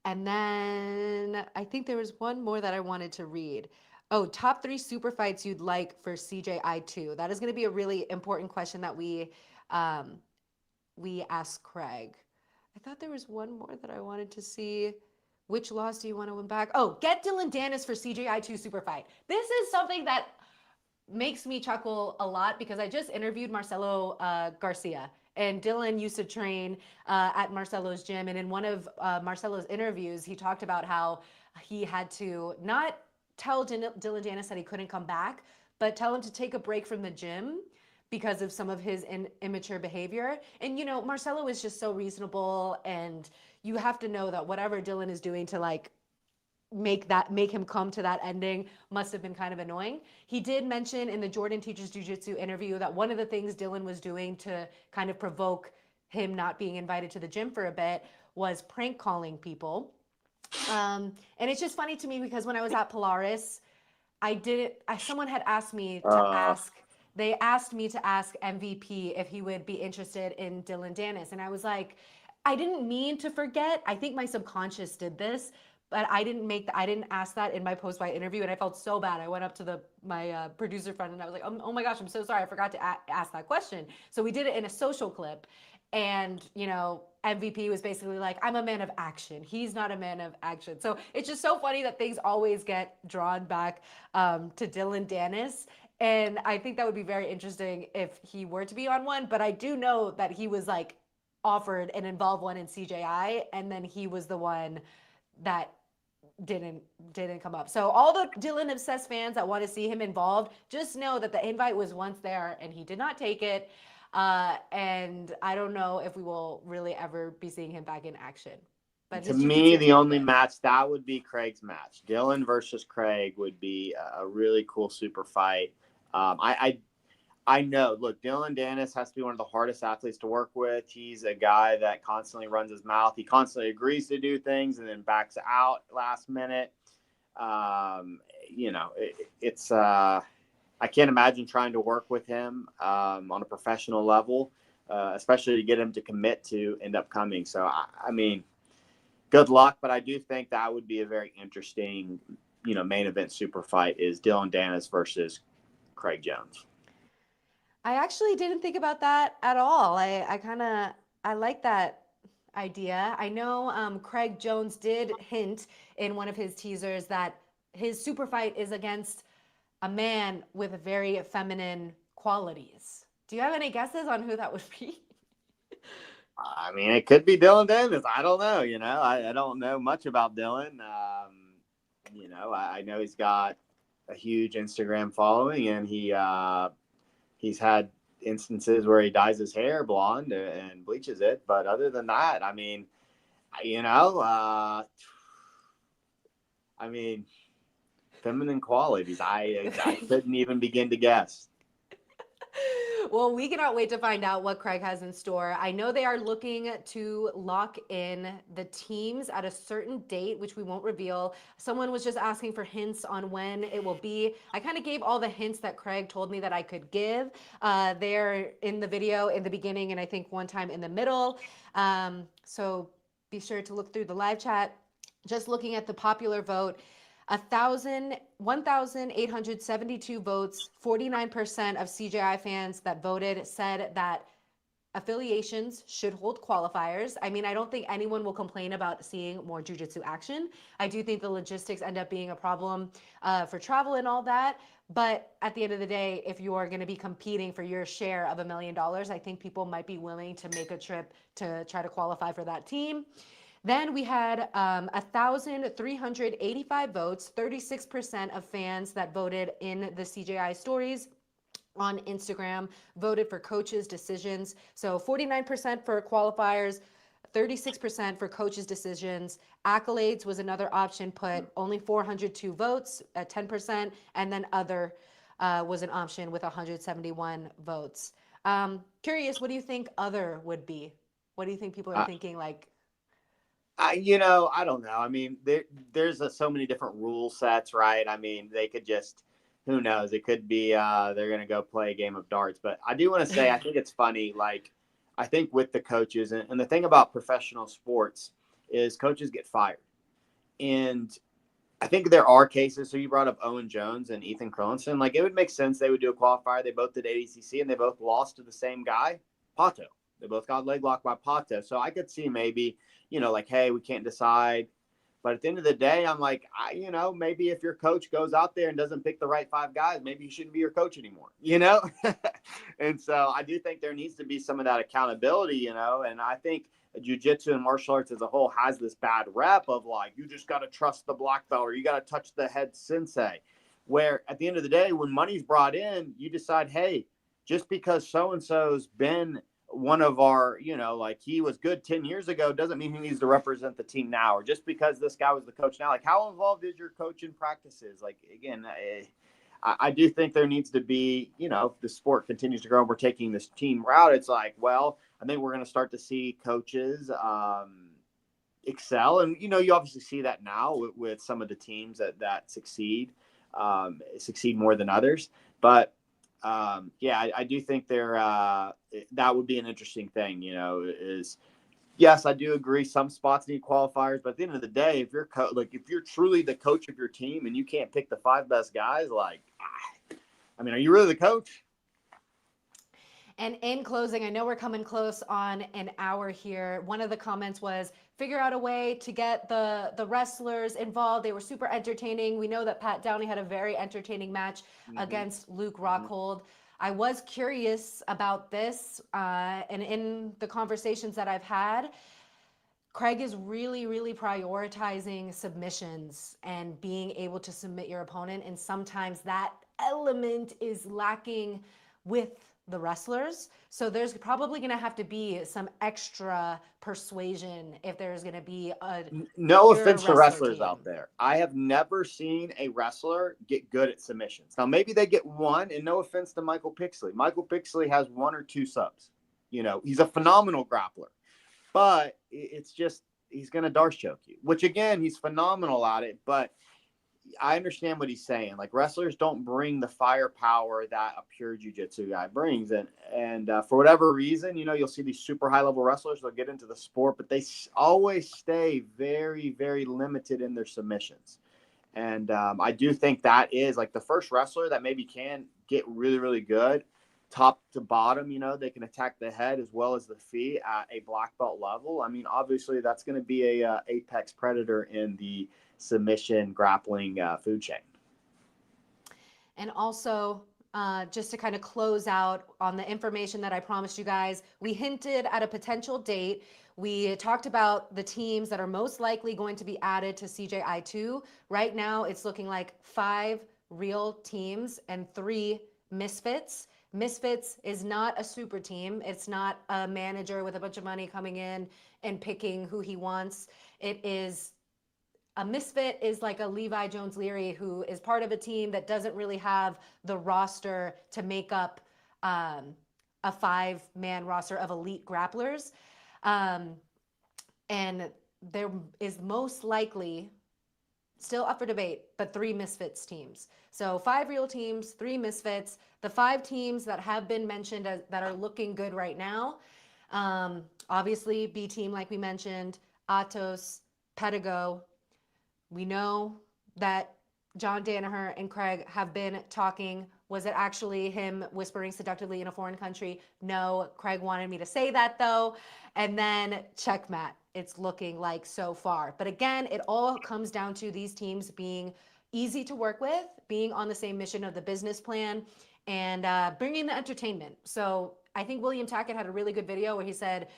then I think there was one more that I wanted to read. Oh, top 3 super fights you'd like for CJI2. That is going to be a really important question that we asked Craig. I thought there was one more that I wanted to see. Which loss do you want to win back? Oh, get Dylan Dennis for CJI2 super fight. This is something that makes me chuckle a lot because I just interviewed Marcelo Garcia. And Dylan used to train at Marcelo's gym. And in one of Marcelo's interviews, he talked about how he had to not tell Dylan Dennis that he couldn't come back, but tell him to take a break from the gym because of some of his immature behavior. And, you know, Marcelo is just so reasonable, and you have to know that whatever Dylan is doing to like make him come to that ending must have been kind of annoying. He did mention in the Jordan Teaches Jiu-Jitsu interview that one of the things Dylan was doing to kind of provoke him not being invited to the gym for a bit was prank calling people. And it's just funny to me because when I was at Polaris, someone had asked me to ask, they asked me to ask MVP if he would be interested in Dylan Dennis. And I was like, I didn't mean to forget. I think my subconscious did this, but I didn't ask that in my post-fight interview. And I felt so bad. I went up to my producer friend and I was like, oh my gosh, I'm so sorry. I forgot to ask that question. So we did it in a social clip. And, you know, MVP was basically like, I'm a man of action. He's not a man of action. So it's just so funny that things always get drawn back to Dylan Dennis. And I think that would be very interesting if he were to be on one. But I do know that he was like offered an involved one in CJI. And then he was the one that didn't come up. So all the Dylan obsessed fans that want to see him involved, just know that the invite was once there and he did not take it. And I don't know if we will really ever be seeing him back in action. But to me, the only match that would be Craig's match. Dylan versus Craig would be a really cool super fight. I know. Look, Dylan Dennis has to be one of the hardest athletes to work with. He's a guy that constantly runs his mouth. He constantly agrees to do things and then backs out last minute. You know, it's I can't imagine trying to work with him on a professional level, especially to get him to commit to end up coming. So, I mean, good luck, but I do think that would be a very interesting, you know, main event super fight is Dylan Dennis versus Craig Jones. I actually didn't think about that at all. I like that idea. I know Craig Jones did hint in one of his teasers that his super fight is against a man with very feminine qualities. Do you have any guesses on who that would be? I mean, it could be Dylan Dennis. I don't know. You know, I don't know much about Dylan. You know, I know he's got a huge Instagram following, and he's had instances where he dyes his hair blonde and bleaches it. But other than that, I mean, you know, I mean, feminine qualities. I couldn't even begin to guess. Well, we cannot wait to find out what Craig has in store. I know they are looking to lock in the teams at a certain date, which we won't reveal. Someone was just asking for hints on when it will be. I kind of gave all the hints that Craig told me that I could give. They're in the video in the beginning and I think one time in the middle. So be sure to look through the live chat. Just looking at the popular vote, 1,872 votes, 49% of CJI fans that voted said that affiliations should hold qualifiers. I mean, I don't think anyone will complain about seeing more jiu-jitsu action. I do think the logistics end up being a problem for travel and all that. But at the end of the day, if you are going to be competing for your share of $1 million, I think people might be willing to make a trip to try to qualify for that team. Then we had 1,385 votes, 36% of fans that voted in the CJI stories on Instagram voted for coaches' decisions. So 49% for qualifiers, 36% for coaches' decisions. Accolades was another option, put only 402 votes at 10%, and then other was an option with 171 votes. Curious, what do you think other would be? What do you think people are thinking like? You know, I don't know. I mean, there's so many different rule sets, right? I mean, they could just, who knows? It could be they're going to go play a game of darts. But I do want to say, I think it's funny. Like, I think with the coaches, and the thing about professional sports is coaches get fired. And I think there are cases. So you brought up Owen Jones and Ethan Curlinson. Like, it would make sense they would do a qualifier. They both did ADCC, and they both lost to the same guy, Pato. They both got leg locked by Pato. So I could see maybe, you know, like, hey, we can't decide. But at the end of the day, I'm like, you know, maybe if your coach goes out there and doesn't pick the right 5 guys, maybe you shouldn't be your coach anymore, you know? And so I do think there needs to be some of that accountability, you know? And I think jiu-jitsu and martial arts as a whole has this bad rep of like, you just got to trust the black belt or you got to touch the head sensei. Where at the end of the day, when money's brought in, you decide, hey, just because so-and-so's been one of our, like he was good 10 years ago doesn't mean he needs to represent the team now. Or just because this guy was the coach now, like how involved is your coach in practices? Like, again, I do think there needs to be, if the sport continues to grow and we're taking this team route, it's like, well, I think we're going to start to see coaches excel. And, you obviously see that now with some of the teams that succeed more than others. But I do think that would be an interesting thing, is yes, I do agree. Some spots need qualifiers, but at the end of the day, if you're if you're truly the coach of your team and you can't pick the 5 best guys, are you really the coach? And in closing, I know we're coming close on an hour here. One of the comments was, figure out a way to get the wrestlers involved. They were super entertaining. We know that Pat Downey had a very entertaining match against Luke Rockhold. I was curious about this, and in the conversations that I've had, Craig is really, really prioritizing submissions and being able to submit your opponent. And sometimes that element is lacking with the wrestlers. So there's probably going to have to be some extra persuasion if there's going to be a no offense to wrestlers team out there. I have never seen a wrestler get good at submissions. Now, maybe they get one, and no offense to Michael Pixley. Michael Pixley has 1 or 2 subs. He's a phenomenal grappler. But it's just he's going to Darce choke you, which, again, he's phenomenal at it. But I understand what he's saying. Like, wrestlers don't bring the firepower that a pure jiu-jitsu guy brings. And for whatever reason, you'll see these super high-level wrestlers, they'll get into the sport, but they always stay very, very limited in their submissions. And I do think that is, like, the first wrestler that maybe can get really, really good top to bottom, they can attack the head as well as the feet at a black belt level. Obviously that's going to be a apex predator in the submission grappling food chain. And also, just to kind of close out on the information that I promised you guys, we hinted at a potential date. We talked about the teams that are most likely going to be added to CJI 2. Right now, it's looking like 5 real teams and 3 misfits. Misfits is not a super team. It's not a manager with a bunch of money coming in and picking who he wants. A misfit is like a Levi Jones-Leary who is part of a team that doesn't really have the roster to make up a 5-man roster of elite grapplers. And there is most likely, still up for debate, but 3 misfits teams. So 5 real teams, 3 misfits. The 5 teams that have been mentioned that are looking good right now, obviously B team, like we mentioned, Atos, Pedigo. We know that John Danaher and Craig have been talking. Was it actually him whispering seductively in a foreign country? No, Craig wanted me to say that though. And then checkmate. It's looking like so far. But again, it all comes down to these teams being easy to work with, being on the same mission of the business plan, and bringing the entertainment. So I think William Tackett had a really good video where he said,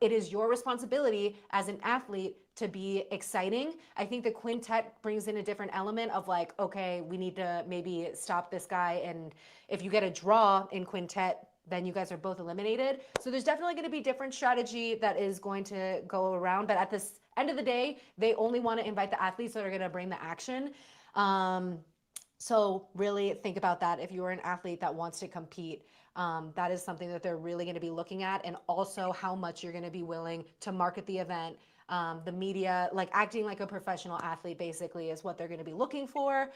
it is your responsibility as an athlete to be exciting. I think the quintet brings in a different element of like, okay, we need to maybe stop this guy. And if you get a draw in quintet, then you guys are both eliminated. So there's definitely going to be different strategy that is going to go around. But at this end of the day, they only want to invite the athletes that are going to bring the action. So really think about that. If you're an athlete that wants to compete, that is something that they're really going to be looking at. And also how much you're going to be willing to market the event. The media, like acting like a professional athlete basically is what they're going to be looking for.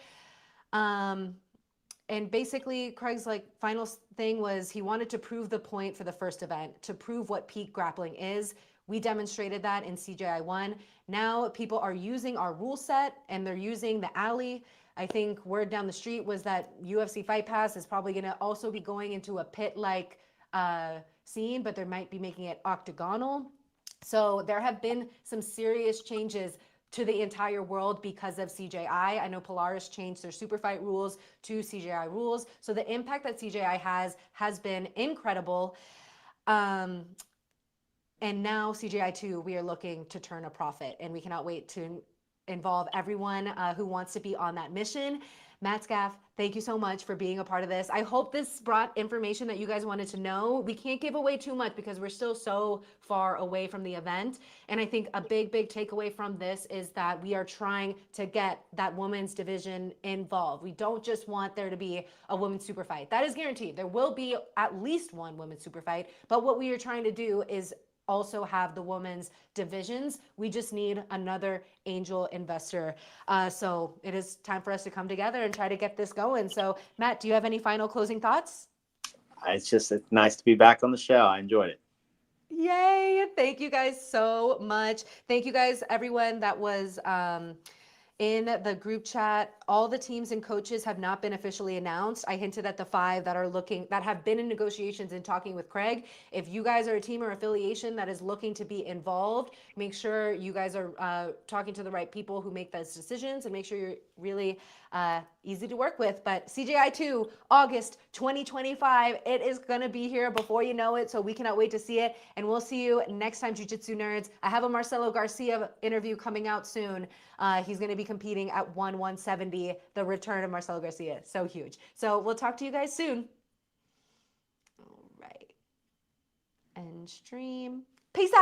And basically Craig's like final thing was he wanted to prove the point for the first event, to prove what peak grappling is. We demonstrated that in CJI 1. Now people are using our rule set and they're using the alley. I think word down the street was that UFC Fight Pass is probably going to also be going into a pit-like scene, but they might be making it octagonal. So there have been some serious changes to the entire world because of CJI. I know Polaris changed their super fight rules to CJI rules. So the impact that CJI has been incredible. And now CJI 2, we are looking to turn a profit, and we cannot wait to involve everyone who wants to be on that mission. Matt Scaff, thank you so much for being a part of this. I hope this brought information that you guys wanted to know. We can't give away too much because we're still so far away from the event. And I think a big takeaway from this is that we are trying to get that women's division involved. We don't just want there to be a women's super fight. That is guaranteed. There will be at least one women's super fight. But what we are trying to do is also have the women's divisions. We just need another angel investor. So it is time for us to come together and try to get this going. So Matt, do you have any final closing thoughts? It's nice to be back on the show. I enjoyed it. Yay. Thank you guys so much. Thank you guys, everyone that was in the group chat. All the teams and coaches have not been officially announced. I hinted at the 5 that have been in negotiations and talking with Craig. If you guys are a team or affiliation that is looking to be involved, make sure you guys are talking to the right people who make those decisions, and make sure you're really easy to work with. But CJI 2, August 2025, it is gonna be here before you know it, so we cannot wait to see it. And we'll see you next time, Jiu-Jitsu nerds. I have a Marcelo Garcia interview coming out soon. He's gonna be competing at 170, the return of Marcelo Garcia. So huge. So we'll talk to you guys soon. All right. End stream. Peace out.